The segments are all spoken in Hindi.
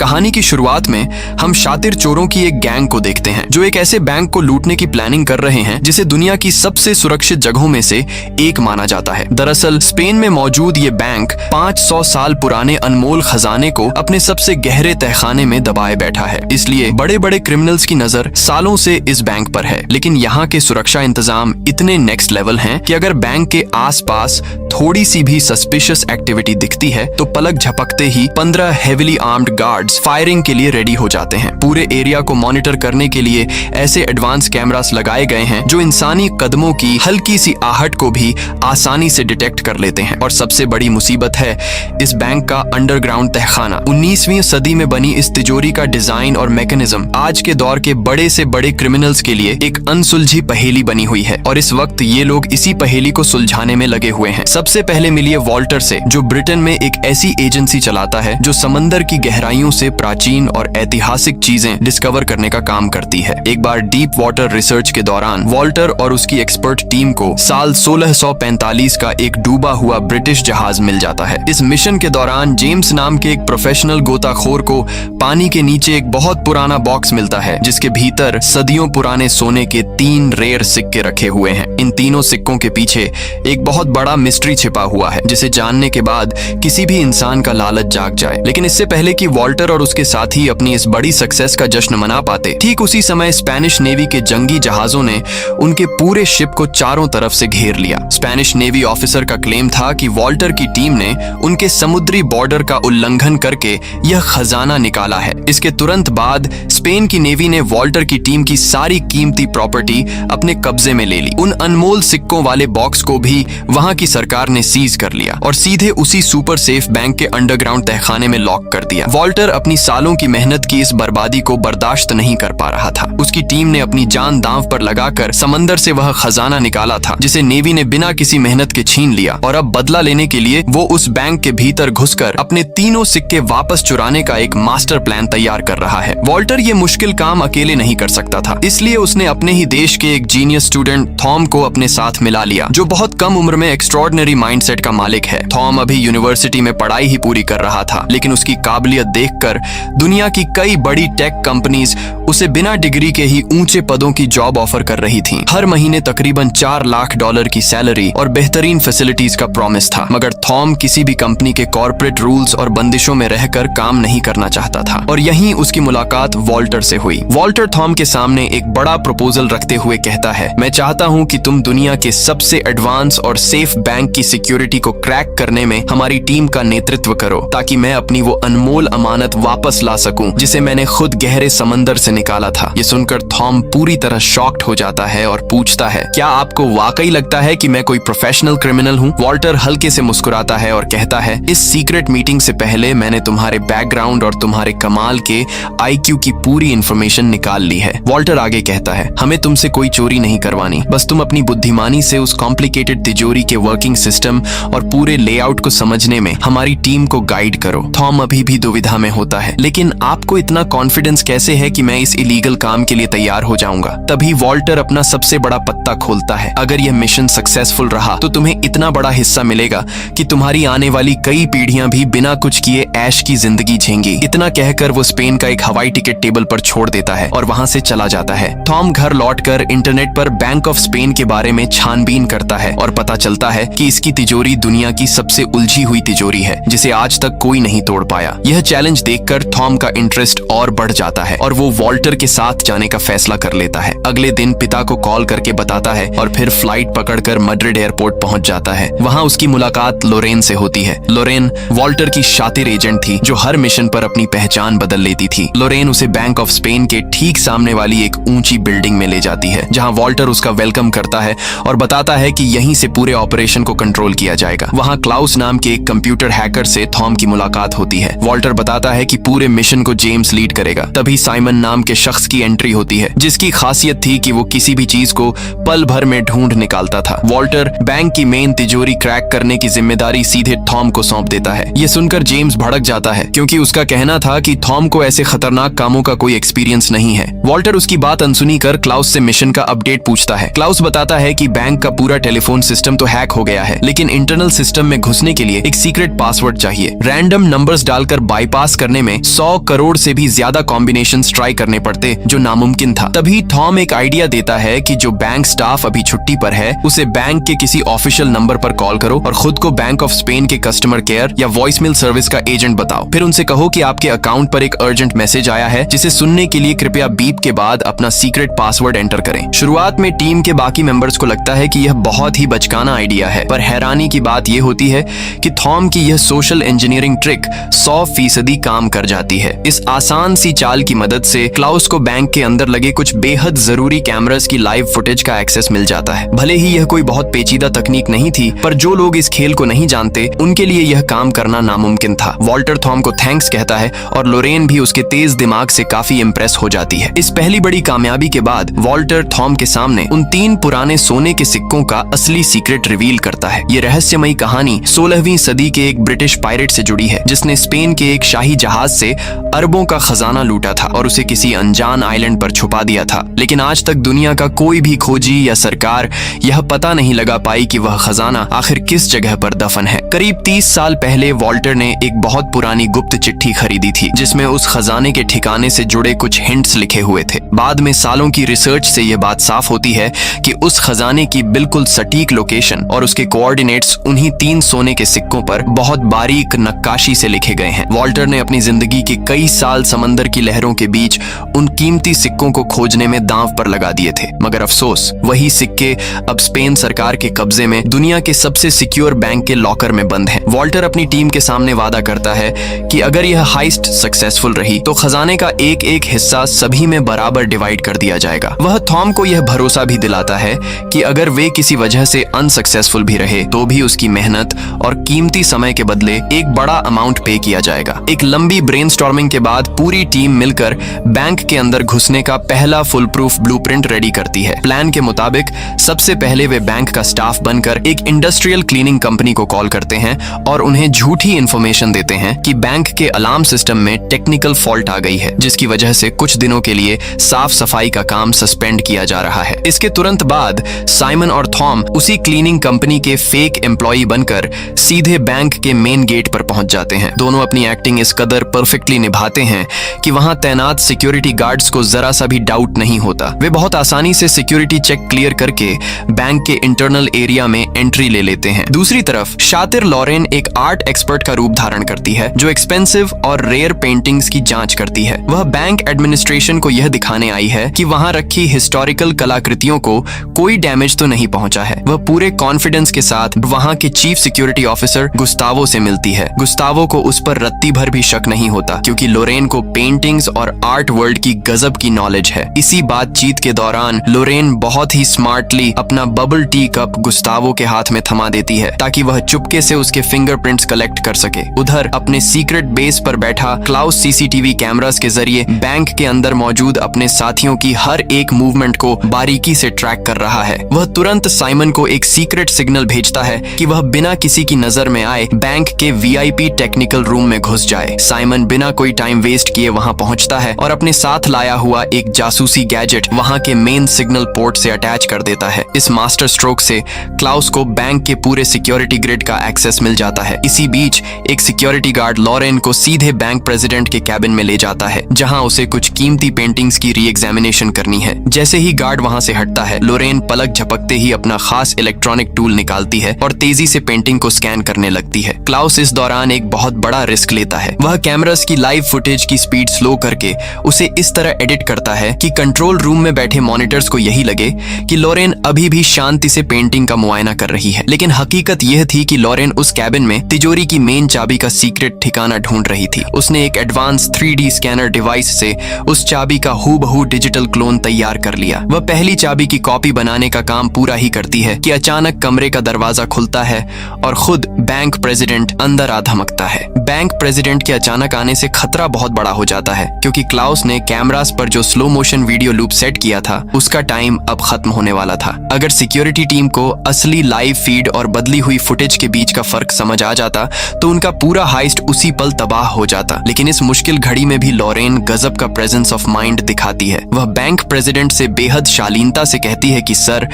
कहानी की शुरुआत में हम शातिर चोरों की एक गैंग को देखते हैं जो एक ऐसे बैंक को लूटने की प्लानिंग कर रहे हैं जिसे दुनिया की सबसे सुरक्षित जगहों में से एक माना जाता है। दरअसल स्पेन में मौजूद ये बैंक 500 साल पुराने अनमोल खजाने को अपने सबसे गहरे तहखाने में दबाए बैठा है। इसलिए बड़े बड़े क्रिमिनल्स की नजर सालों से इस बैंक पर है। लेकिन यहाँ के सुरक्षा इंतजाम इतने नेक्स्ट लेवल हैं कि अगर बैंक के आसपास थोड़ी सी भी सस्पिशियस एक्टिविटी दिखती है तो पलक झपकते ही 15 हेविली आर्म्ड गार्ड्स फायरिंग के लिए रेडी हो जाते हैं। पूरे एरिया को मॉनिटर करने के लिए ऐसे एडवांस कैमरास लगाए गए हैं जो इंसानी कदमों की हल्की सी आहट को भी आसानी से डिटेक्ट कर लेते हैं। और सबसे बड़ी मुसीबत है इस बैंक का अंडरग्राउंड तहखाना। 19वीं सदी में बनी इस तिजोरी का डिजाइन और मैकेनिज्म आज के दौर के बड़े से बड़े क्रिमिनल्स के लिए एक अनसुलझी पहेली बनी हुई है और इस वक्त ये लोग इसी पहेली को सुलझाने में लगे हुए हैं। सबसे पहले मिलिए वॉल्टर से, जो ब्रिटेन में एक ऐसी एजेंसी चलाता है जो समंदर की गहराइयों से प्राचीन और ऐतिहासिक चीजें डिस्कवर करने का काम करती है। एक बार डीप वाटर रिसर्च के दौरान वॉल्टर और उसकी एक्सपर्ट टीम को साल 1645 का एक डूबा हुआ ब्रिटिश जहाज मिल जाता है। इस मिशन के दौरान जेम्स नाम के एक प्रोफेशनल गोताखोर को पानी के नीचे एक बहुत पुराना बॉक्स मिलता है जिसके भीतर सदियों पुराने सोने के 3 रेयर सिक्के रखे हुए हैं। इन तीनों सिक्कों के पीछे एक बहुत बड़ा मिस्ट्री छिपा हुआ है जिसे जानने के बाद किसी भी इंसान का लालच जाग जाए। लेकिन इससे पहले कि वॉल्टर और उसके साथी अपनी इस बड़ी सक्सेस का जश्न मना पाते, ठीक उसी समय स्पेनिश नेवी के जंगी जहाजों ने उनके पूरे शिप को चारों तरफ से घेर लिया। स्पेनिश नेवी ऑफिसर का क्लेम था कि वॉल्टर की टीम ने उनके समुद्री बॉर्डर का उल्लंघन करके यह खजाना निकाला है। इसके तुरंत बाद स्पेन की नेवी ने वॉल्टर की टीम की सारी कीमती प्रॉपर्टी अपने कब्जे में ले ली। उन अनमोल सिक्कों वाले बॉक्स को भी वहां की सरकार ने सीज कर लिया और सीधे उसी सुपर सेफ बैंक के अंडरग्राउंड तहखाने में लॉक कर दिया। वॉल्टर अपनी सालों की मेहनत की इस बर्बादी को बर्दाश्त नहीं कर पा रहा था। उसकी टीम ने अपनी जान दांव पर लगाकर समंदर से वह खजाना निकाला था जिसे नेवी ने बिना किसी मेहनत के छीन लिया और अब बदला लेने के लिए वो उस बैंक के भीतर घुसकर अपने तीनों सिक्के वापस चुराने का एक मास्टर प्लान तैयार कर रहा है। वॉल्टर ये मुश्किल काम अकेले नहीं कर सकता था, इसलिए उसने अपने ही देश के एक जीनियस स्टूडेंट थॉम को अपने साथ मिला लिया जो बहुत कम उम्र में एक्स्ट्रॉर्डिनरी माइंडसेट का मालिक है। थॉम अभी यूनिवर्सिटी में पढ़ाई ही पूरी कर रहा था, लेकिन उसकी काबिलियत देखकर दुनिया की कई बड़ी टेक कंपनीज उसे बिना डिग्री के ही ऊंचे पदों की जॉब ऑफर कर रही थीं। हर महीने तकरीबन $4 लाख की सैलरी और बेहतरीन फैसिलिटीज का प्रॉमिस था। मगर थॉम किसी भी कंपनी के कॉर्पोरेट रूल्स और बंदिशों में रहकर काम नहीं करना चाहता था और यहीं उसकी मुलाकात वॉल्टर से हुई। वॉल्टर थॉम के सामने एक बड़ा प्रपोजल रखते हुए कहता है, मैं चाहता हूं कि तुम दुनिया के सबसे एडवांस और सेफ बैंक की सिक्योरिटी को क्रैक करने में हमारी टीम का नेतृत्व करो ताकि मैं अपनी वो अनमोल अमानत वापस ला सकूं जिसे मैंने खुद गहरे समंदर से निकाला था। ये सुनकर थॉम पूरी तरह शॉक्ड हो जाता है और पूछता है, क्या आपको वाकई लगता है कि मैं कोई प्रोफेशनल क्रिमिनल हूँ? वॉल्टर हल्के से मुस्कुराता है और कहता है, इस सीक्रेट मीटिंग से पहले मैंने तुम्हारे बैकग्राउंड और तुम्हारे कमाल के IQ की पूरी इंफॉर्मेशन निकाल ली है। वॉल्टर आगे कहता है, हमें तुमसे कोई चोरी नहीं करवानी, बस तुम अपनी बुद्धिमानी से उस कॉम्प्लिकेटेड तिजोरी के वर्किंग सिस्टम और पूरे लेआउट को समझने में हमारी टीम को गाइड करो। थॉम अभी भी दुविधा में होता है, लेकिन आपको इतना कॉन्फिडेंस कैसे है कि मैं इस इलीगल काम के लिए तैयार हो जाऊंगा? तभी वॉल्टर अपना सबसे बड़ा पत्ता खोलता है, अगर यह मिशन सक्सेसफुल रहा तो तुम्हें इतना बड़ा हिस्सा मिलेगा कि तुम्हारी आने वाली कई पीढ़ियां भी बिना कुछ किए ऐश की जिंदगी झेंगी। इतना कहकर वो स्पेन का एक हवाई टिकट टेबल पर छोड़ देता है और वहां से चला जाता है। थॉम घर लौटकर इंटरनेट पर बैंक ऑफ स्पेन के बारे में छानबीन करता है और पता चलता है कि इसकी तिजोरी दुनिया की सबसे उलझी हुई तिजोरी है जिसे आज तक कोई नहीं तोड़ पाया। यह चैलेंज देखकर थॉम का इंटरेस्ट और बढ़ जाता है और वो वॉल्टर के साथ जाने का फैसला कर लेता है। अगले दिन पिता को कॉल करके बताता है और फिर फ्लाइट पकड़कर मैड्रिड एयरपोर्ट पहुंच जाता है। वहां उसकी मुलाकात लोरेन से होती है। लोरेन वॉल्टर की शातिर एजेंट थी जो हर मिशन पर अपनी पहचान बदल लेती थी। लोरेन उसे बैंक ऑफ स्पेन के ठीक सामने वाली एक ऊंची बिल्डिंग में ले जाती है जहां वॉल्टर उसका वेलकम करता है और बताता है कि यहीं से पूरे ऑपरेशन को कंट्रोल किया जाएगा। वहां क्लाउस नाम के एक कंप्यूटर हैकर से थॉम की मुलाकात होती है। वॉल्टर बताता है कि पूरे मिशन को जेम्स लीड करेगा। तभी साइमन नाम के शख्स की एंट्री होती है जिसकी खासियत थी कि वो किसी भी चीज को पल भर में ढूंढ निकालता था। वॉल्टर बैंक की मेन तिजोरी क्रैक करने की जिम्मेदारी सीधे थॉम को सौंप देता है। ये सुनकर जेम्स भड़क जाता है क्योंकि उसका कहना था कि थॉम को ऐसे खतरनाक कामों का कोई एक्सपीरियंस नहीं है। वॉल्टर उसकी बात अनसुनी कर क्लाउस से मिशन का अपडेट पूछता है। क्लाउस बताता है कि बैंक का पूरा टेलीफोन सिस्टम तो हैक हो गया है, लेकिन इंटरनल सिस्टम में घुसने के लिए एक सीक्रेट पासवर्ड चाहिए। रैंडम नंबर्स डालकर बाईपास करने करने में 100 करोड़ से भी ज्यादा कॉम्बिनेशंस ट्राई करने पड़ते, जो नामुमकिन था। तभी थॉम एक आइडिया देता है कि जो बैंक स्टाफ अभी छुट्टी पर है उसे बैंक के किसी ऑफिशियल नंबर पर कॉल करो और खुद को बैंक ऑफ स्पेन के कस्टमर केयर या वॉइसमेल सर्विस का एजेंट बताओ। फिर उनसे कहो कि आपके अकाउंट पर एक अर्जेंट मैसेज आया है, जिसे सुनने के लिए कृपया बीप के बाद अपना सीक्रेट पासवर्ड एंटर करें। शुरुआत में टीम के बाकी मेंबर्स को लगता है कि यह बहुत ही बचकाना आइडिया है, पर हैरानी की बात यह होती है कि थॉम की यह सोशल इंजीनियरिंग ट्रिक 100% काम कर जाती है। इस आसान सी चाल की मदद से क्लाउस को बैंक के अंदर लगे कुछ बेहद जरूरी कैमरास की लाइव फुटेज का एक्सेस मिल जाता है। भले ही यह कोई बहुत पेचीदा तकनीक नहीं थी, पर जो लोग इस खेल को नहीं जानते उनके लिए यह काम करना नामुमकिन था। वॉल्टर थॉम को थैंक्स कहता है और लोरेन भी उसके तेज दिमाग से काफी इम्प्रेस हो जाती है। इस पहली बड़ी कामयाबी के बाद वॉल्टर थॉम के सामने उन 3 पुराने सोने के सिक्कों का असली सीक्रेट रिवील करता है। ये रहस्यमयी कहानी 16वीं सदी के एक ब्रिटिश पायरेट से जुड़ी है, जिसने स्पेन के एक शाही जहाज से अरबों का खजाना लूटा था और उसे किसी अनजान आइलैंड पर छुपा दिया था। लेकिन आज तक दुनिया का कोई भी खोजी या सरकार यह पता नहीं लगा पाई कि वह खजाना आखिर किस जगह पर दफन है। करीब 30 साल पहले वॉल्टर ने एक बहुत पुरानी गुप्त चिट्ठी खरीदी थी, जिसमें उस खजाने के ठिकाने से जुड़े कुछ हिंट्स लिखे हुए थे। बाद में सालों की रिसर्च से यह बात साफ होती है कि उस खजाने की बिल्कुल सटीक लोकेशन और उसके कोऑर्डिनेट्स उन्हीं 3 सोने के सिक्कों पर बहुत बारीक नक्काशी से लिखे गए हैं। वॉल्टर ने अपनी जिंदगी के कई साल समंदर की लहरों के बीच उन कीमती सिक्कों को खोजने में दांव पर लगा दिए थे, मगर अफसोस वही सिक्के अब स्पेन सरकार के कब्जे में दुनिया के सबसे सिक्योर बैंक के लॉकर में बंद हैं। वॉल्टर अपनी टीम के सामने वादा करता है कि अगर यह हाइस्ट सक्सेसफुल रही तो खजाने का एक एक हिस्सा सभी में बराबर डिवाइड कर दिया जाएगा। वह थॉम को यह भरोसा भी दिलाता है कि अगर वे किसी वजह से अनसक्सेसफुल भी रहे तो भी उसकी मेहनत और कीमती समय के बदले एक बड़ा अमाउंट पे किया जाएगा। एक लंबी ब्रेनस्टॉर्मिंग के बाद पूरी टीम मिलकर बैंक के अंदर घुसने का पहला फुल प्रूफ ब्लूप्रिंट रेडी करती है। प्लान के मुताबिक सबसे पहले वे बैंक का स्टाफ बनकर एक इंडस्ट्रियल क्लीनिंग कंपनी को कॉल करते हैं और उन्हें झूठी इंफॉर्मेशन देते हैं कि बैंक के अलार्म सिस्टम में टेक्निकल फॉल्ट आ गई है, जिसकी वजह से कुछ दिनों के लिए साफ सफाई का काम सस्पेंड किया जा रहा है। इसके तुरंत बाद साइमन और थॉम उसी क्लीनिंग कंपनी के फेक एम्प्लॉई बनकर सीधे बैंक के मेन गेट पर पहुंच जाते हैं। दोनों अपनी एक्टिंग इस कदर परफेक्टली निभाते हैं कि वहां तैनात सिक्योरिटी गार्ड्स को जरा सा भी डाउट नहीं होता। वे बहुत आसानी से सिक्योरिटी चेक क्लियर करके बैंक के इंटरनल एरिया में एंट्री ले लेते हैं। दूसरी तरफ शातिर लॉरेन एक आर्ट एक्सपर्ट का रूप धारण करती है, जो एक्सपेंसिव और रेयर पेंटिंग्स की जांच करती है। वह बैंक एडमिनिस्ट्रेशन को यह दिखाने आई है कि वहां रखी हिस्टोरिकल कलाकृतियों को कोई डैमेज तो नहीं पहुंचा है। वह पूरे कॉन्फिडेंस के साथ वहां के चीफ सिक्योरिटी ऑफिसर गुस्तावो से मिलती है। गुस्तावो को उस पर रत्ती भर भी शक नहीं होता, क्योंकि लोरेन को पेंटिंग्स और आर्ट वर्ल्ड की गजब की नॉलेज है। इसी बातचीत के दौरान लोरेन बहुत ही स्मार्टली अपना बबल टी कप गुस्तावो के हाथ में थमा देती है, ताकि वह चुपके से उसके फिंगरप्रिंट्स कलेक्ट कर सके। उधर अपने सीक्रेट बेस पर बैठा क्लाउस सीसीटीवी कैमरास के जरिए बैंक के अंदर मौजूद अपने साथियों की हर एक मूवमेंट को बारीकी से ट्रैक कर रहा है। वह तुरंत साइमन को एक सीक्रेट सिग्नल भेजता है कि वह बिना किसी की नजर में आए बैंक के वीआईपी टेक्निकल रूम में घुस जाए। साइमन बिना कोई टाइम वेस्ट किए वहां पहुंचता है और अपने साथ लाया हुआ एक जासूसी गैजेट वहां के मेन सिग्नल पोर्ट से अटैच कर देता है। इस मास्टर स्ट्रोक से क्लाउस को बैंक के पूरे सिक्योरिटी ग्रिड का एक्सेस मिल जाता है। इसी बीच एक सिक्योरिटी गार्ड लॉरेन को सीधे बैंक प्रेसिडेंट के कैबिन में ले जाता है, जहां उसे कुछ कीमती पेंटिंग्स की री एग्जामिनेशन करनी है। जैसे ही गार्ड वहां से हटता है, लोरेन पलक झपकते ही अपना खास इलेक्ट्रॉनिक टूल निकालती है और तेजी से पेंटिंग को स्कैन करने लगती है। क्लाउस इस दौरान एक बहुत बड़ा रिस्क लेता है। वह कैमरास की लाइव फुटेज की स्पीड स्लो करके उसे इस तरह एडिट करता है कि कंट्रोल रूम में बैठे मॉनिटर्स को यही लगे कि लोरेन अभी भी शांति से पेंटिंग का मुआयना कर रही है। लेकिन हकीकत यह थी कि लोरेन उस कैबिन में तिजोरी की मेन चाबी का सीक्रेट ठिकाना ढूंढ रही थी। उसने एक एडवांस 3D स्कैनर डिवाइस से उस चाबी का हूबहू डिजिटल क्लोन तैयार कर लिया। वह पहली चाबी की कॉपी बनाने का काम पूरा ही करती है कि अचानक कमरे का दरवाजा खुलता है और खुद बैंक प्रेसिडेंट अंदर आ धमकता है। बैंक प्रेसिडेंट के अचानक आने से खतरा बहुत बड़ा हो जाता है, क्योंकि क्लाउस ने कैमरास पर जो slow motion video loop set किया था उसका टाइम अब खत्म होने वाला था। अगर सिक्योरिटी टीम को असली लाइव फीड और बदली हुई फुटेज के बीच का फर्क समझ आ जाता तो उनका पूरा हाइस्ट उसी पल तबाह हो जाता। लेकिन इस मुश्किल घड़ी में भी लोरेन गजब का प्रेजेंस ऑफ माइंड दिखाती है। वह बैंक प्रेसिडेंट से बेहद शालीनता से कहती है कि सर,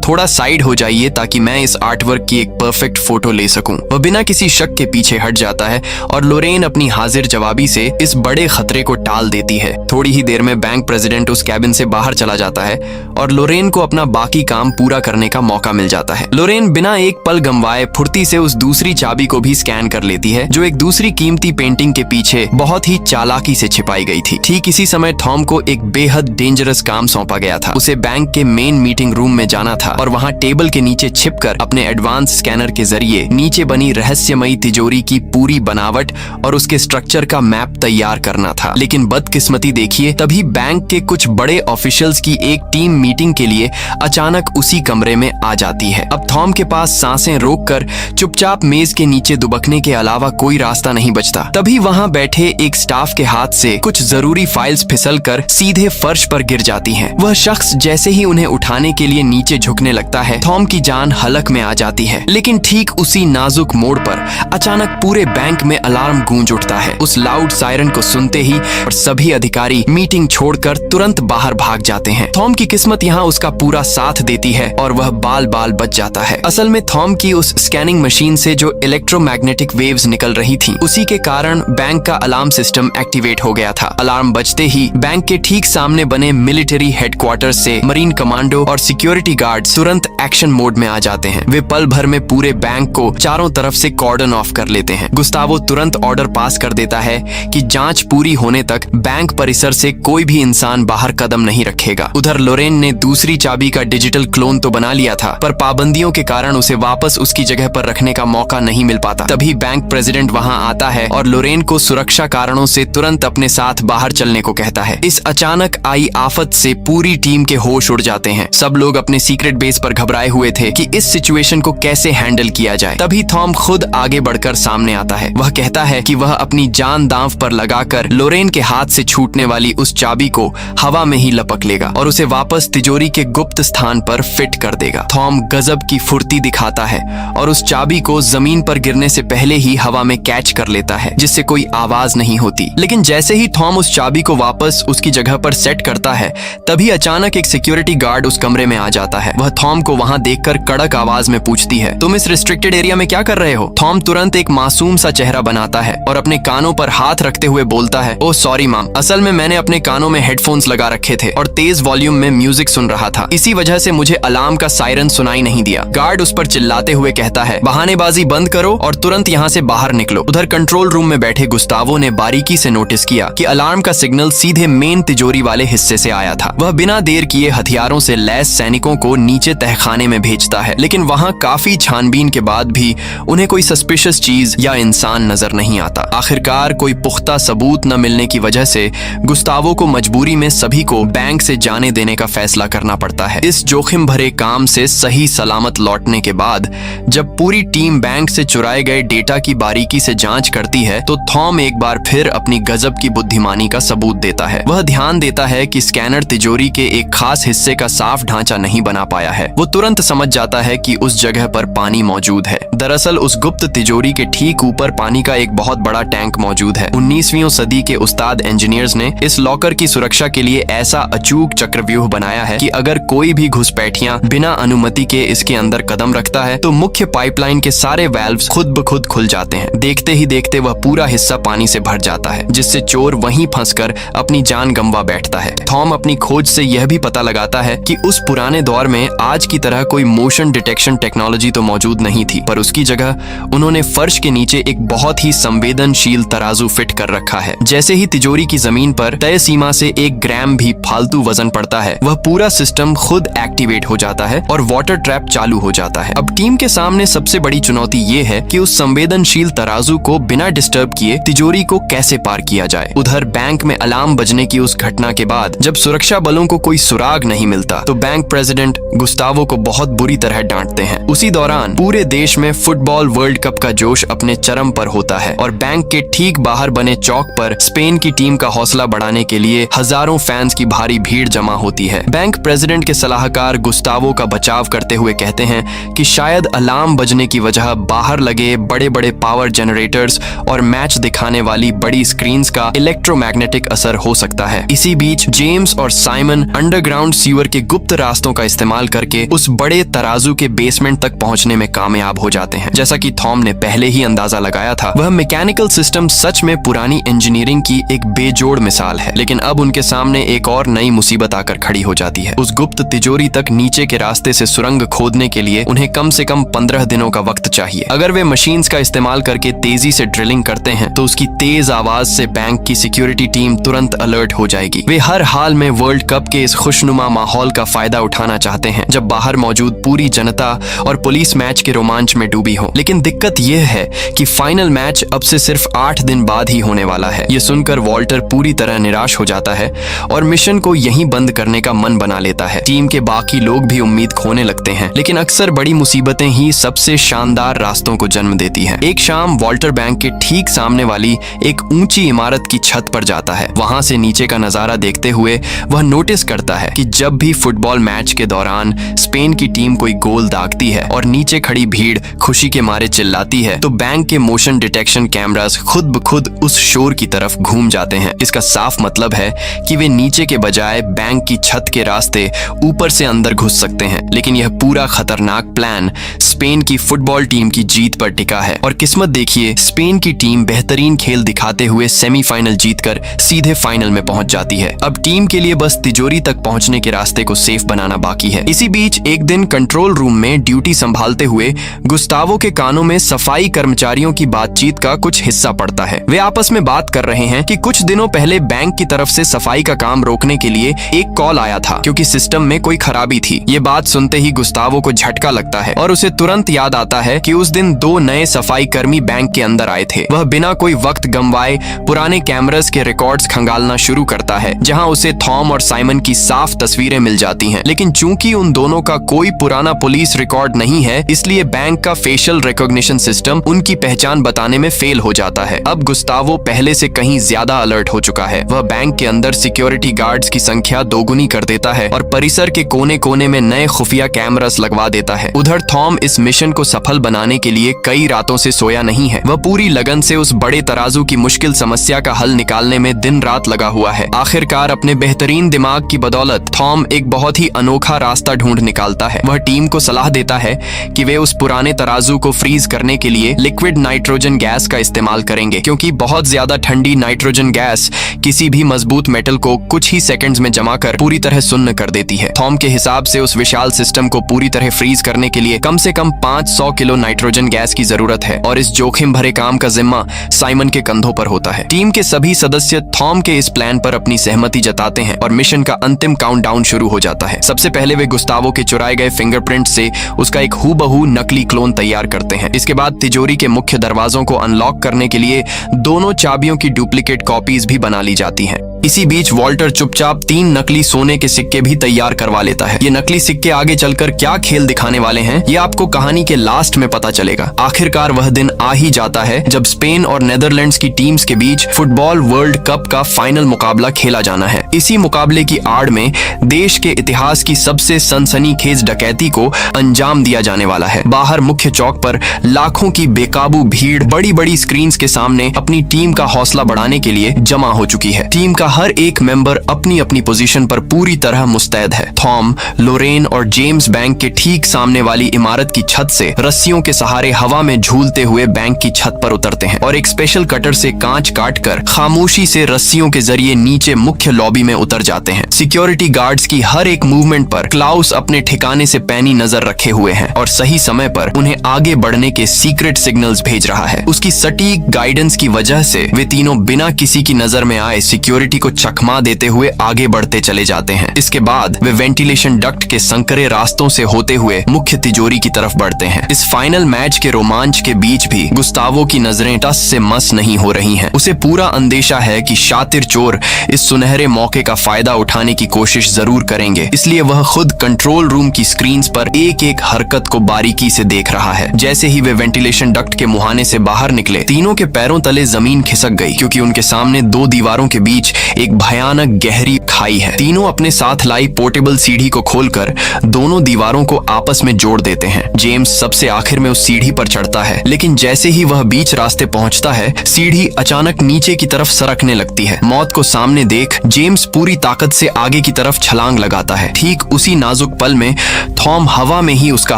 थोड़ा साइड हो जाइए ताकि मैं इस आर्टवर्क की एक परफेक्ट फोटो ले सकूं। वह बिना किसी शक के पीछे हट जाता है और लोरेन अपनी हाजिर जवाबी से इस बड़े खतरे को टाल देती है। थोड़ी ही देर में बैंक प्रेसिडेंट उस कैबिन से बाहर चला जाता है और लोरेन को अपना बाकी काम पूरा करने का मौका मिल जाता है। लोरेन बिना एक पल गंवाए फुर्ती से उस दूसरी चाबी को भी स्कैन कर लेती है जो एक दूसरी कीमती पेंटिंग के पीछे बहुत ही चालाकी से छिपाई गई थी। ठीक इसी समय थॉम को एक बेहद डेंजरस काम सौंपा गया था। उसे बैंक के मेन मीटिंग रूम में जाना था और वहाँ टेबल के नीचे छिपकर अपने एडवांस स्कैनर के जरिए नीचे बनी रहस्यमयी तिजोरी की पूरी बनावट और उसके स्ट्रक्चर का मैप तैयार करना था। लेकिन बदकिस्मती देखिए, तभी बैंक के कुछ बड़े ऑफिशियल्स की एक टीम मीटिंग के लिए अचानक उसी कमरे में आ जाती है। अब थॉम के पास सांसें रोककर चुपचाप मेज के नीचे दुबकने के अलावा कोई रास्ता नहीं बचता। तभी वहाँ बैठे एक स्टाफ के हाथ से कुछ जरूरी फाइल्स फिसलकर सीधे फर्श पर गिर जाती हैं। वह शख्स जैसे ही उन्हें उठाने के लिए नीचे झुकने लगता है, थॉम की जान हलक में आ जाती है। लेकिन ठीक उसी नाजुक मोड़ पर अचानक पूरे बैंक में अलार्म गूंज उठता है। उस लाउड सायरन को सुनते ही और सभी अधिकारी मीटिंग छोड़कर तुरंत बाहर भाग जाते हैं। थॉम की किस्मत यहाँ उसका पूरा साथ देती है और वह बाल बाल बच जाता है। असल में थॉम की उस स्कैनिंग मशीन से जो इलेक्ट्रोमैग्नेटिक वेव्स निकल रही थी, उसी के कारण बैंक का अलार्म सिस्टम एक्टिवेट हो गया था। अलार्म बजते ही बैंक के ठीक सामने बने मिलिट्री हेडक्वार्टर से मरीन कमांडो और सिक्योरिटी गार्ड्स तुरंत एक्शन मोड में आ जाते हैं। वे पल भर में पूरे बैंक को चारों तरफ से कॉर्डन ऑफ कर लेते हैं। गुस्तावो तुरंत ऑर्डर पास कर देता है कि जांच पूरी होने तक बैंक परिसर से कोई भी इंसान बाहर कदम नहीं रखेगा। उधर लोरेन ने दूसरी चाबी का डिजिटल क्लोन तो बना लिया था, पर पाबंदियों के कारण उसे वापस उसकी जगह पर रखने का मौका नहीं मिल पाता। तभी बैंक प्रेसिडेंट वहां आता है और लोरेन को सुरक्षा कारणों से तुरंत अपने साथ बाहर चलने को कहता है। इस अचानक आई आफत से पूरी टीम के होश उड़ जाते हैं। सब लोग अपने सीक्रेट बेस पर घबराए हुए थे कि इस सिचुएशन को कैसे हैंडल किया जाए। तभी थॉम खुद आगे बढ़कर सामने आता है। वह कहता है कि वह अपनी जान दांव पर लगाकर लोरेन के हाथ से छूटने वाली उस चाबी को हवा में ही लपक लेगा और उसे वापस तिजोरी के गुप्त स्थान पर फिट कर देगा। थॉम गजब की फुर्ती दिखाता है और उस चाबी को जमीन पर गिरने से पहले ही हवा में कैच कर लेता है, जिससे कोई आवाज नहीं होती। लेकिन जैसे ही थॉम उस चाबी को वापस उसकी जगह पर सेट करता है, तभी अचानक एक सिक्योरिटी गार्ड उस कमरे में आ जाता है। वह थॉम को वहां देखकर कड़क आवाज में पूछती है, तुम इस रिस्ट्रिक्टेड एरिया में क्या कर रहे हो? थॉम तुरंत एक मासूम सा चेहरा बनाता है और अपने कानों पर हाथ रखते हुए बोलता है, ओह सॉरी मैम, असल में मैंने अपने कानों में हेडफोन्स लगा रखे थे और तेज वॉल्यूम में म्यूजिक सुन रहा था, इसी वजह से मुझे अलार्म का सायरन सुनाई नहीं दिया। गार्ड उस पर चिल्लाते हुए कहता है, बहानेबाजी बंद करो और तुरंत यहाँ से बाहर निकलो। उधर कंट्रोल रूम में बैठे गुस्तावो ने बारीकी से नोटिस किया कि अलार्म का सिग्नल सीधे मेन तिजोरी वाले हिस्से से आया था। वह बिना देर किए हथियारों से लैस सैनिकों को नीचे तहखाने में भेजता है, लेकिन वहाँ काफी छानबीन के बाद भी उन्हें कोई सस्पिशियस चीज या इंसान नजर नहीं आता। आखिरकार कोई पुख्ता सबूत न मिलने की वजह से गुस्तावो को मजबूरी में सभी को बैंक से जाने देने का फैसला करना पड़ता है। इस जोखिम भरे काम से सही सलामत लौटने के बाद जब पूरी टीम बैंक से चुराए गए डेटा की बारीकी से जांच करती है, तो थॉम एक बार फिर अपनी गजब की बुद्धिमानी का सबूत देता है। वह ध्यान देता है कि स्कैनर तिजोरी के एक खास हिस्से का साफ ढांचा नहीं बना पाया है। वो तुरंत समझ जाता है कि उस जगह पर पानी मौजूद है। दरअसल उस गुप्त तिजोरी के ठीक ऊपर पानी का एक बहुत बड़ा टैंक मौजूद है। 19वीं सदी के उस्ताद इंजीनियर्स ने इस लॉकर की सुरक्षा के लिए ऐसा अचूक चक्रव्यूह बनाया है कि अगर कोई भी घुसपैठियां बिना अनुमति के इसके अंदर कदम रखता है, तो मुख्य पाइपलाइन के सारे वाल्व्स खुद ब खुद खुल जाते हैं। देखते ही देखते वह पूरा हिस्सा पानी से भर जाता है, जिससे चोर वहीं फंसकर अपनी जान गंवा बैठता है। थॉम अपनी खोज से यह भी पता लगाता है कि उस पुराने दौर में आज की तरह कोई मोशन डिटेक्शन टेक्नोलॉजी तो मौजूद नहीं थी, पर उसकी जगह उन्होंने फर्श के नीचे एक बहुत ही संवेदनशील तराजू फिट कर रखा है। जैसे ही तिजोरी की जमीन पर तय सीमा से 1 ग्राम भी फालतू वजन पड़ता है, वह पूरा सिस्टम खुद एक्टिवेट हो जाता है और वाटर ट्रैप चालू हो जाता है। अब टीम के सामने सबसे बड़ी चुनौती ये है कि उस संवेदनशील तराजू को बिना डिस्टर्ब किए तिजोरी को कैसे पार किया जाए। उधर बैंक में अलार्म बजने की उस घटना के बाद जब सुरक्षा बलों को कोई सुराग नहीं मिलता, तो बैंक प्रेसिडेंट गुस्तावो को बहुत बुरी तरह डांटते हैं। उसी दौरान पूरे देश में फुटबॉल वर्ल्ड कप का जोश अपने चरम पर होता है और बैंक के ठीक बाहर बने चौक पर स्पेन की टीम का हौसला बढ़ाने के लिए हजारों फैंस की भारी भीड़ जमा होती है। बैंक प्रेसिडेंट के सलाहकार गुस्तावो का बचाव करते हुए कहते हैं कि शायद अलार्म बजने की वजह बाहर लगे बड़े बड़े पावर जनरेटर्स और मैच दिखाने वाली बड़ी स्क्रीन्स का इलेक्ट्रोमैग्नेटिक असर हो सकता है। इसी बीच जेम्स और साइमन अंडरग्राउंड सीवर के गुप्त रास्तों का इस्तेमाल करके उस बड़े तराजू के बेसमेंट तक पहुंचने में कामयाब हो जाते हैं। जैसा कि थॉम ने पहले ही अंदाजा लगाया था, वह मैकेनिकल सिस्टम सिस्टम सच में पुरानी इंजीनियरिंग की एक बेजोड़ मिसाल है। लेकिन अब उनके सामने एक और नई मुसीबत आकर खड़ी हो जाती है। उस गुप्त तिजोरी तक नीचे के रास्ते से सुरंग खोदने के लिए उन्हें कम से कम 15 दिनों का वक्त चाहिए। अगर वे मशीन्स का इस्तेमाल करके तेजी से ड्रिलिंग करते हैं तो उसकी तेज आवाज से बैंक की सिक्योरिटी टीम तुरंत अलर्ट हो जाएगी। वे हर हाल में वर्ल्ड कप के इस खुशनुमा माहौल का फायदा उठाना चाहते हैं जब बाहर मौजूद पूरी जनता और पुलिस मैच के रोमांच में डूबी हो। लेकिन दिक्कत यह है कि फाइनल मैच अब से सिर्फ 8 दिन बाद ही होने वाला है। ये सुनकर वॉल्टर पूरी तरह निराश हो जाता है और मिशन को यहीं बंद करने का मन बना लेता है। टीम के बाकी लोग भी उम्मीद खोने लगते हैं, लेकिन अक्सर बड़ी मुसीबतें ही सबसे शानदार रास्तों को जन्म देती हैं। एक शाम वॉल्टर बैंक के ठीक सामने वाली एक ऊंची इमारत की छत पर जाता है। वहां से नीचे का नजारा देखते हुए वह नोटिस करता है कि जब भी फुटबॉल मैच के दौरान स्पेन की टीम कोई गोल दागती है और नीचे खड़ी भीड़ खुशी के मारे चिल्लाती है तो बैंक के मोशन डिटेक्शन कैमरास खुद ब खुद उस शोर की तरफ घूम जाते हैं। इसका साफ मतलब है कि वे नीचे के बजाय बैंक की छत के रास्ते ऊपर से अंदर घुस सकते हैं। लेकिन यह पूरा खतरनाक प्लान स्पेन की फुटबॉल टीम की जीत पर टिका है और किस्मत देखिए, स्पेन की टीम बेहतरीन खेल दिखाते हुए सेमीफाइनल जीतकर सीधे फाइनल में पहुंच जाती है। अब टीम के लिए बस तिजोरी तक पहुंचने के रास्ते को सेफ बनाना बाकी है। इसी बीच एक दिन कंट्रोल रूम में ड्यूटी संभालते हुए गुस्तावो के कानों में सफाई कर्मचारियों की बातचीत का कुछ हिस्सा पड़ता है। वे आपस में बात कर रहे हैं कि कुछ दिनों पहले बैंक की तरफ से सफाई का काम रोकने के लिए एक कॉल आया था क्योंकि सिस्टम में कोई खराबी थी। ये बात सुनते ही गुस्तावो को झटका लगता है और उसे तुरंत याद आता है कि उस दिन 2 नए सफाई कर्मी बैंक के अंदर आए थे। वह बिना कोई वक्त गंवाए पुराने कैमरास के रिकॉर्ड्स खंगालना शुरू करता है जहां उसे थॉम और साइमन की साफ तस्वीरें मिल जाती हैं। लेकिन चूंकि उन दोनों का कोई पुराना पुलिस रिकॉर्ड नहीं है, इसलिए बैंक का फेशियल रिकॉग्निशन सिस्टम उनकी पहचान बताने में फेल हो जाता है। अब गुस्तावो पहले से कहीं ज्यादा अलर्ट हो चुका है। वह बैंक के अंदर सिक्योरिटी गार्ड्स की संख्या दोगुनी कर देता है और परिसर के कोने कोने में नए खुफिया कैमरास लगवा देता है। उधर थॉम इस मिशन को सफल बनाने के लिए कई रातों से सोया नहीं है। वह पूरी लगन से उस बड़े तराजू की मुश्किल समस्या का हल निकालने में दिन रात लगा हुआ है। आखिरकार अपने बेहतरीन दिमाग की बदौलत थॉम एक बहुत ही अनोखा रास्ता ढूंढ निकालता है। वह टीम को सलाह देता है कि वे उस पुराने तराजू को फ्रीज करने के लिए लिक्विड नाइट्रोजन गैस का इस्तेमाल करेंगे क्योंकि बहुत ज्यादा ठंडी नाइट्रोजन गैस किसी भी मजबूत मेटल को कुछ ही सेकंड्स में जमा कर पूरी तरह सुन्न कर देती है। थॉम के हिसाब से उस विशाल सिस्टम को पूरी तरह फ्रीज करने के लिए कम से कम 500 किलो नाइट्रोजन गैस की जरूरत है और इस जोखिम भरे काम का जिम्मा साइमन के कंधों पर होता है। टीम के सभी सदस्य थॉम के इस प्लान पर अपनी सहमति जताते हैं और मिशन का अंतिम काउंटडाउन शुरू हो जाता है। सबसे पहले वे गुस्तावो के चुराए गए फिंगरप्रिंट से उसका एक हूबहू नकली क्लोन तैयार करते हैं। इसके बाद तिजोरी के मुख्य दरवाजों को अनलॉक करने के लिए दोनों चाबियों की डुप्लीकेट कॉपीज भी बना ली जाती हैं। इसी बीच वॉल्टर चुपचाप 3 नकली सोने के सिक्के भी तैयार करवा लेता है। ये नकली सिक्के आगे चलकर क्या खेल दिखाने वाले हैं, ये आपको कहानी के लास्ट में पता चलेगा। आखिरकार वह दिन आ ही जाता है जब स्पेन और नेदरलैंड्स की टीम्स के बीच फुटबॉल वर्ल्ड कप का फाइनल मुकाबला खेला जाना है। इसी मुकाबले की आड़ में देश के इतिहास की सबसे सनसनीखेज डकैती को अंजाम दिया जाने वाला है। बाहर मुख्य चौक पर लाखों की बेकाबू भीड़ बड़ी बड़ी स्क्रीन के सामने अपनी टीम का हौसला बढ़ाने के लिए जमा हो चुकी है। टीम का हर एक मेंबर अपनी अपनी पोजीशन पर पूरी तरह मुस्तैद है। थॉम, लोरेन और जेम्स बैंक के ठीक सामने वाली इमारत की छत से रस्सियों के सहारे हवा में झूलते हुए बैंक की छत पर उतरते हैं और एक स्पेशल कटर से कांच काटकर खामोशी से रस्सियों के जरिए नीचे मुख्य लॉबी में उतर जाते हैं। सिक्योरिटी गार्ड्स की हर एक मूवमेंट पर क्लाउस अपने ठिकाने से पैनी नजर रखे हुए हैं और सही समय पर उन्हें आगे बढ़ने के सीक्रेट सिग्नल्स भेज रहा है। उसकी सटीक गाइडेंस की वजह से वे तीनों बिना किसी की नजर में आए सिक्योरिटी को चकमा देते हुए आगे बढ़ते चले जाते हैं। इसके बाद वे वेंटिलेशन डक्ट के संकरे रास्तों से होते हुए मुख्य तिजोरी की तरफ बढ़ते हैं। इस फाइनल मैच के रोमांच के बीच भी गुस्तावो की नजरें टस से मस नहीं हो रही हैं। उसे पूरा अंदेशा है कि शातिर चोर इस सुनहरे मौके का फायदा उठाने की कोशिश जरूर करेंगे, इसलिए वह खुद कंट्रोल रूम की स्क्रीन्स पर एक एक हरकत को बारीकी से देख रहा है। जैसे ही वे वेंटिलेशन डक्ट के मुहाने से बाहर निकले, तीनों के पैरों तले जमीन खिसक गई क्योंकि उनके सामने 2 दीवारों के बीच एक भयानक गहरी खाई है। तीनों अपने साथ लाई पोर्टेबल सीढ़ी को खोलकर दोनों दीवारों को आपस में जोड़ देते हैं। जेम्स सबसे आखिर में उस सीढ़ी पर चढ़ता है, लेकिन जैसे ही वह बीच रास्ते पहुंचता है, सीढ़ी अचानक नीचे की तरफ सरकने लगती है। मौत को सामने देख जेम्स पूरी ताकत से आगे की तरफ छलांग लगाता है। ठीक उसी नाजुक पल में थॉम हवा में ही उसका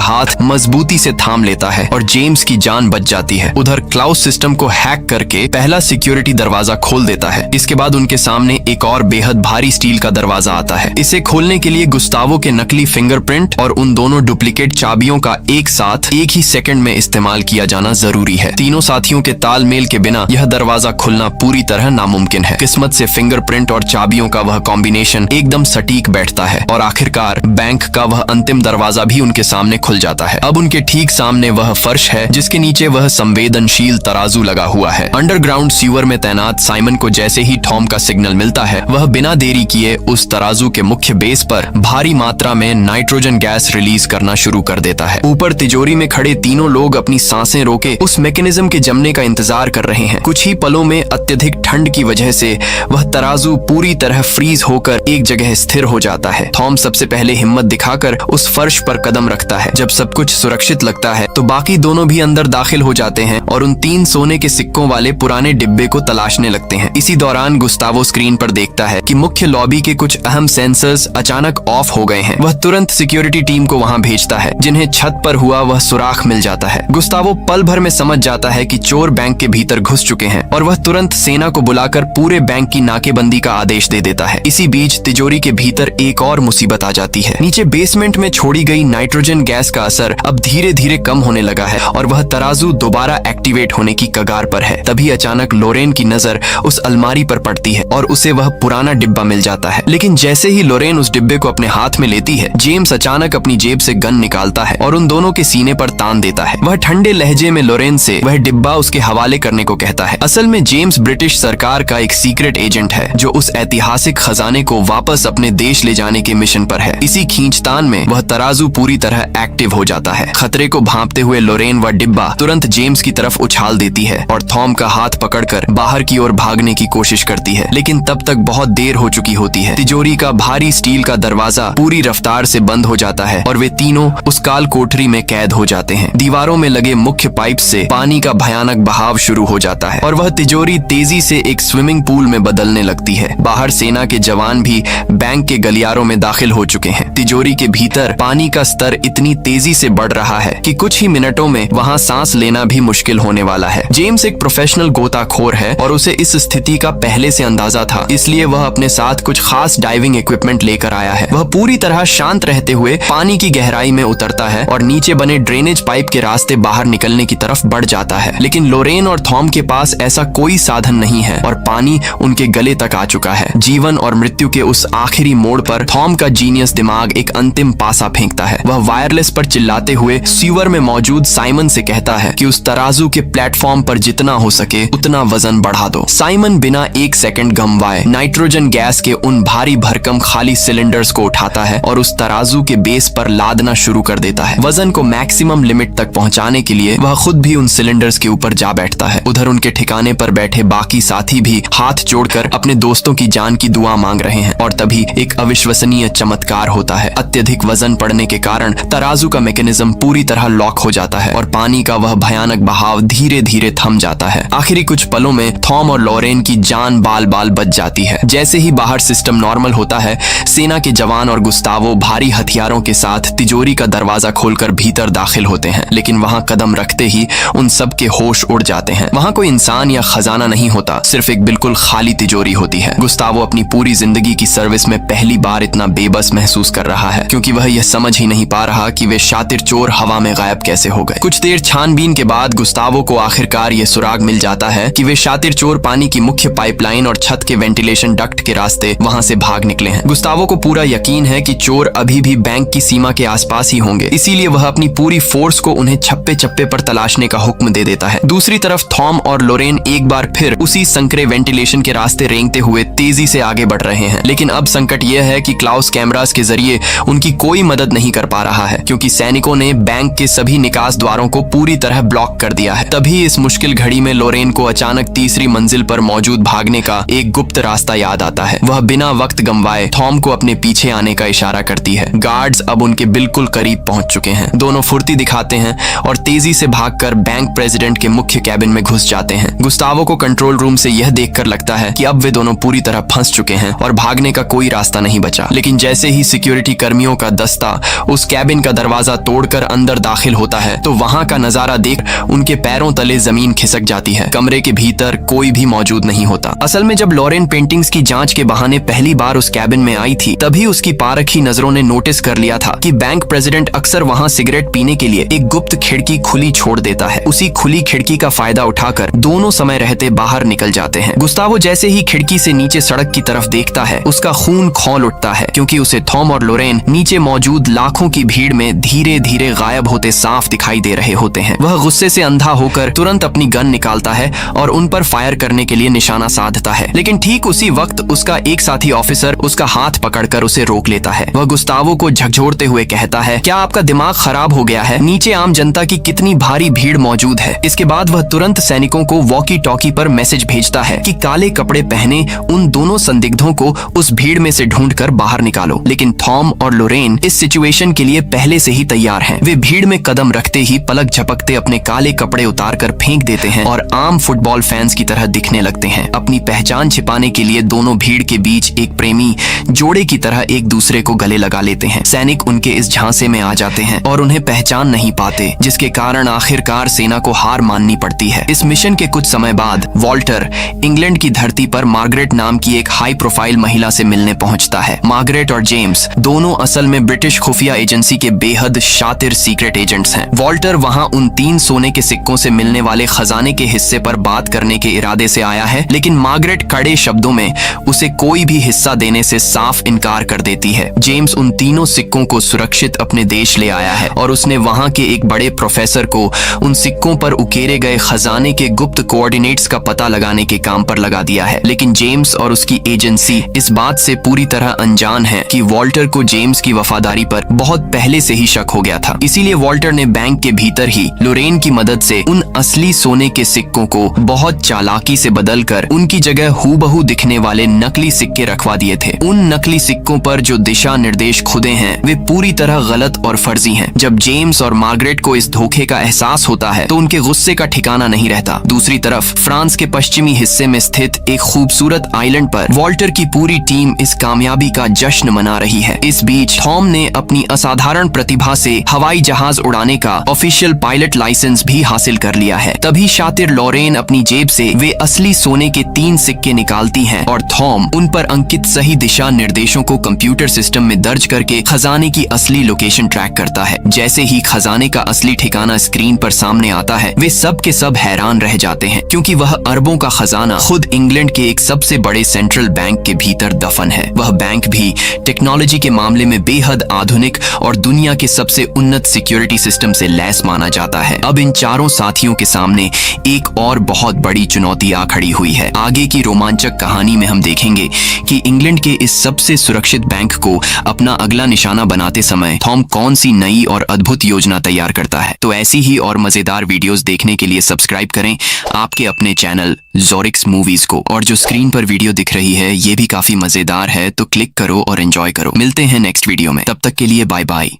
हाथ मजबूती से थाम लेता है और जेम्स की जान बच जाती है। उधर क्लाउस सिस्टम को हैक करके पहला सिक्योरिटी दरवाजा खोल देता है। इसके बाद उनके सामने एक और बेहद भारी स्टील का दरवाजा आता है। इसे खोलने के लिए गुस्तावो के नकली फिंगरप्रिंट और उन दोनों डुप्लीकेट चाबियों का एक साथ एक ही सेकंड में इस्तेमाल किया जाना जरूरी है। तीनों साथियों के तालमेल के बिना यह दरवाजा खुलना पूरी तरह नामुमकिन है। किस्मत से फिंगरप्रिंट और चाबियों का वह कॉम्बिनेशन एकदम सटीक बैठता है और आखिरकार बैंक का वह अंतिम दरवाजा भी उनके सामने खुल जाता है। अब उनके ठीक सामने वह फर्श है जिसके नीचे वह संवेदनशील तराजू लगा हुआ है। अंडरग्राउंड सीवर में तैनात साइमन को जैसे ही टॉम का सिग्नल मिलता है, वह बिना देरी किए उस तराजू के मुख्य बेस पर भारी मात्रा में नाइट्रोजन गैस रिलीज करना शुरू कर देता है। ऊपर तिजोरी में खड़े तीनों लोग अपनी सांसें रोके उस मैकेनिज्म के जमने का इंतजार कर रहे हैं। कुछ ही पलों में अत्यधिक ठंड की वजह से वह तराजू पूरी तरह फ्रीज होकर एक जगह स्थिर हो जाता है। थॉम सबसे पहले हिम्मत दिखाकर उस फर्श पर कदम रखता है। जब सब कुछ सुरक्षित लगता है तो बाकी दोनों भी अंदर दाखिल हो जाते हैं और उन 3 सोने के सिक्कों वाले पुराने डिब्बे को तलाशने लगते हैं। इसी दौरान गुस्तावो स्क्रीन पर देखता है कि मुख्य लॉबी के कुछ अहम सेंसर्स अचानक ऑफ हो गए हैं। वह तुरंत सिक्योरिटी टीम को वहां भेजता है, जिन्हें छत पर हुआ वह सुराख मिल जाता है। गुस्तावो पल भर में समझ जाता है कि चोर बैंक के भीतर घुस चुके हैं और वह तुरंत सेना को बुलाकर पूरे बैंक की नाकेबंदी का आदेश दे देता है। इसी बीच तिजोरी के भीतर एक और मुसीबत आ जाती है। नीचे बेसमेंट में छोड़ी गई नाइट्रोजन गैस का असर अब धीरे धीरे कम होने लगा है और वह तराजू दोबारा एक्टिवेट होने की कगार पर है। तभी अचानक लोरेन की नजर उस अलमारी पर पड़ती है और उसे वह पुराना डिब्बा मिल जाता है। लेकिन जैसे ही लोरेन उस डिब्बे को अपने हाथ में लेती है, जेम्स अचानक अपनी जेब से गन निकालता है और उन दोनों के सीने पर तान देता है। वह ठंडे लहजे में लोरेन से वह डिब्बा उसके हवाले करने को कहता है। असल में जेम्स ब्रिटिश सरकार का एक सीक्रेट एजेंट है जो उस ऐतिहासिक खजाने को वापस अपने देश ले जाने के मिशन पर है। इसी खींचतान में वह तराजू पूरी तरह एक्टिव हो जाता है। खतरे को भांपते हुए लोरेन वह डिब्बा तुरंत जेम्स की तरफ उछाल देती है और थॉम का हाथ पकड़कर बाहर की ओर भागने की कोशिश करती है, लेकिन तब तक बहुत देर हो चुकी होती है। तिजोरी का भारी स्टील का दरवाजा पूरी रफ्तार से बंद हो जाता है और वे तीनों उस काल कोठरी में कैद हो जाते हैं। दीवारों में लगे मुख्य पाइप से पानी का भयानक बहाव शुरू हो जाता है और वह तिजोरी तेजी से एक स्विमिंग पूल में बदलने लगती है। बाहर सेना के जवान भी बैंक के गलियारों में दाखिल हो चुके हैं। तिजोरी के भीतर पानी का स्तर इतनी तेजी से बढ़ रहा है कि कुछ ही मिनटों में वहां सांस लेना भी मुश्किल होने वाला है। जेम्स एक प्रोफेशनल गोताखोर है और उसे इस स्थिति का पहले से अंदाजा था, इसलिए वह अपने साथ कुछ खास डाइविंग इक्विपमेंट लेकर आया है। वह पूरी तरह शांत रहते हुए पानी की गहराई में उतरता है और नीचे बने ड्रेनेज पाइप के रास्ते बाहर निकलने की तरफ बढ़ जाता है। लेकिन लोरेन और थॉम के पास ऐसा कोई साधन नहीं है और पानी उनके गले तक आ चुका है। जीवन और मृत्यु के उस आखिरी मोड़ पर थॉम का जीनियस दिमाग एक अंतिम पासा फेंकता है। वह वायरलेस पर चिल्लाते हुए सीवर में मौजूद साइमन से कहता है कि उस तराजू के प्लेटफॉर्म पर जितना हो सके उतना वजन बढ़ा दो। साइमन बिना एक सेकंड गंवाए नाइट्रोजन गैस के उन भारी भरकम खाली सिलेंडर्स को उठाता है और उस तराजू के बेस पर लादना शुरू कर देता है। वजन को मैक्सिमम लिमिट तक पहुंचाने के लिए वह खुद भी उन सिलेंडर्स के ऊपर जा बैठता है। उधर उनके ठिकाने पर बैठे बाकी साथी भी हाथ जोड़कर अपने दोस्तों की जान की दुआ मांग रहे हैं और तभी एक अविश्वसनीय चमत्कार होता है। अत्यधिक वजन पड़ने के कारण तराजू का मैकेनिज्म पूरी तरह लॉक हो जाता है और पानी का वह भयानक बहाव धीरे धीरे थम जाता है। आखिरी कुछ पलों में थॉम और लोरेन की जान बाल बाल बच जाती है। जैसे ही बाहर सिस्टम नॉर्मल होता है, सेना के जवान और गुस्तावो भारी हथियारों के साथ तिजोरी का दरवाजा खोलकर भीतर दाखिल होते हैं, लेकिन वहां कदम रखते ही उन सब के होश उड़ जाते हैं। वहां कोई इंसान या खजाना नहीं होता, सिर्फ एक बिल्कुल खाली तिजोरी होती है। गुस्तावो अपनी पूरी जिंदगी की सर्विस में पहली बार इतना बेबस महसूस कर रहा है, क्योंकि वह यह समझ ही नहीं पा रहा कि वे शातिर चोर हवा में गायब कैसे हो गए। कुछ देर छानबीन के बाद गुस्तावो को आखिरकार यह सुराग मिल जाता है कि वे शातिर चोर पानी की मुख्य पाइपलाइन और छत के वेंटिलेशन डक्ट के रास्ते वहां से भाग निकले हैं। गुस्तावो को पूरा यकीन है कि चोर अभी भी बैंक की सीमा के आसपास ही होंगे, इसीलिए वह अपनी पूरी फोर्स को उन्हें छप्पे छप्पे पर तलाशने का हुक्म दे देता है। दूसरी तरफ थॉम और लोरेन एक बार फिर उसी संकरे वेंटिलेशन के रास्ते रेंगते हुए तेजी से आगे बढ़ रहे हैं। लेकिन अब संकट यह है कि क्लाउस कैमरास के जरिए उनकी कोई मदद नहीं कर पा रहा है, क्योंकि सैनिकों ने बैंक के सभी निकास द्वारों को पूरी तरह ब्लॉक कर दिया है। तभी इस मुश्किल घड़ी में लोरेन को अचानक तीसरी मंजिल पर मौजूद भागने का एक गुप्त गुप्त रास्ता याद आता है। वह बिना वक्त गंवाए थॉम को अपने पीछे आने का इशारा करती है। गार्ड्स अब उनके बिल्कुल करीब पहुंच चुके हैं। दोनों फुर्ती दिखाते हैं और तेजी से भागकर बैंक प्रेसिडेंट के मुख्य कैबिन में घुस जाते हैं। गुस्तावो को कंट्रोल रूम से यह देखकर लगता है कि अब वे दोनों पूरी तरह फंस चुके हैं और भागने का कोई रास्ता नहीं बचा। लेकिन जैसे ही सिक्योरिटी कर्मियों का दस्ता उस कैबिन का दरवाजा तोड़कर अंदर दाखिल होता है तो वहां का नजारा देख उनके पैरों तले जमीन खिसक जाती है। कमरे के भीतर कोई भी मौजूद नहीं होता। असल में जब लॉरेन पेंटिंग्स की जांच के बहाने पहली बार उस कैबिन में आई थी तभी उसकी पारखी नजरों ने नोटिस कर लिया था कि बैंक प्रेसिडेंट अक्सर वहां सिगरेट पीने के लिए एक गुप्त खिड़की खुली छोड़ देता है। उसी खुली खिड़की का फायदा उठाकर दोनों समय रहते बाहर निकल जाते हैं। गुस्तावो जैसे ही खिड़की से नीचे सड़क की तरफ देखता है उसका खून खौल उठता है, क्योंकि उसे थॉम और लोरेन नीचे मौजूद लाखों की भीड़ में धीरे धीरे गायब होते साफ दिखाई दे रहे होते हैं। वह गुस्से से अंधा होकर तुरंत अपनी गन निकालता है और उन पर फायर करने के लिए निशाना साधता है। लेकिन ठीक उसी वक्त उसका एक साथी ऑफिसर उसका हाथ पकड़कर उसे रोक लेता है। वह गुस्तावो को झकझोरते हुए कहता है, क्या आपका दिमाग खराब हो गया है? नीचे आम जनता की कितनी भारी भीड़ मौजूद है। इसके बाद वह तुरंत सैनिकों को वॉकी टॉकी पर मैसेज भेजता है कि काले कपड़े पहने उन दोनों संदिग्धों को उस भीड़ में से ढूंढकर बाहर निकालो। लेकिन थॉम और लोरेन इस सिचुएशन के लिए पहले से ही तैयार हैं। वे भीड़ में कदम रखते ही पलक झपकते अपने काले कपड़े उतारकर फेंक देते हैं और आम फुटबॉल फैंस की तरह दिखने लगते हैं। अपनी पहचान छिपाने के लिए दोनों भीड़ के बीच एक प्रेमी जोड़े की तरह एक दूसरे को गले लगा लेते हैं। सैनिक उनके इस झांसे में आ जाते हैं और उन्हें पहचान नहीं पाते, जिसके कारण आखिरकार सेना को हार माननी पड़ती है। इस मिशन के कुछ समय बाद वॉल्टर इंग्लैंड की धरती पर मार्गरेट नाम की एक हाई प्रोफाइल महिला से मिलने पहुंचता है। मार्गरेट और जेम्स दोनों असल में ब्रिटिश खुफिया एजेंसी के बेहद शातिर सीक्रेट एजेंट्स हैं। वॉल्टर वहां उन 3 सोने के सिक्कों से मिलने वाले खजाने के हिस्से पर बात करने के इरादे से आया है, लेकिन मार्गरेट कड़े शब्दों में उसे कोई भी हिस्सा देने से साफ इनकार कर देती है। जेम्स उन तीनों सिक्कों को सुरक्षित अपने देश ले आया है और उसने वहां के एक बड़े प्रोफेसर को उन सिक्कों पर उकेरे गए खजाने के गुप्त कोऑर्डिनेट्स का पता लगाने के काम पर लगा दिया है। लेकिन जेम्स और उसकी एजेंसी इस बात से पूरी तरह अनजान है कि वॉल्टर को जेम्स की वफादारी पर बहुत पहले से ही शक हो गया था। इसीलिए वॉल्टर ने बैंक के भीतर ही लोरेन की मदद से उन असली सोने के सिक्कों को बहुत चालाकी से बदलकर उनकी जगह हूबहू दिखने वाले नकली सिक्के रखवा दिए थे। उन नकली सिक्कों पर जो दिशा निर्देश खुदे हैं वे पूरी तरह गलत और फर्जी हैं। जब जेम्स और मार्गरेट को इस धोखे का एहसास होता है तो उनके गुस्से का ठिकाना नहीं रहता। दूसरी तरफ फ्रांस के पश्चिमी हिस्से में स्थित एक खूबसूरत आइलैंड पर वॉल्टर की पूरी टीम इस कामयाबी का जश्न मना रही है। इस बीच थॉम ने अपनी असाधारण प्रतिभा से हवाई जहाज उड़ाने का ऑफिशियल पायलट लाइसेंस भी हासिल कर लिया है। तभी शातिर लॉरेन अपनी जेब से वे असली सोने के 3 सिक्के निकालती हैं और थॉम उन पर अंकित सही दिशा निर्देशों को कंप्यूटर सिस्टम में दर्ज करके खजाने की असली लोकेशन ट्रैक करता है। जैसे ही खजाने का असली ठिकाना स्क्रीन पर सामने आता है वे सब के सब हैरान रह जाते हैं, क्योंकि वह अरबों का खजाना खुद इंग्लैंड के एक सबसे बड़े सेंट्रल बैंक के भीतर दफन है। वह बैंक भी टेक्नोलॉजी के मामले में बेहद आधुनिक और दुनिया के सबसे उन्नत सिक्योरिटी सिस्टम से लैस माना जाता है। अब इन चारों साथियों के सामने एक और बहुत बड़ी चुनौती आ खड़ी हुई है। आगे की रोमांचक कहानी में हम देखेंगे कि इंग्लैंड के इस सबसे सुरक्षित बैंक को अपना अगला निशाना बनाते समय थॉम कौन सी नई और अद्भुत योजना तैयार करता है। तो ऐसी ही और मजेदार वीडियोस देखने के लिए सब्सक्राइब करें आपके अपने चैनल ज़ोरिक्स मूवीज को। और जो स्क्रीन पर वीडियो दिख रही है ये भी काफी मजेदार है, तो क्लिक करो और एंजॉय करो। मिलते हैं नेक्स्ट वीडियो में, तब तक के लिए बाय बाय।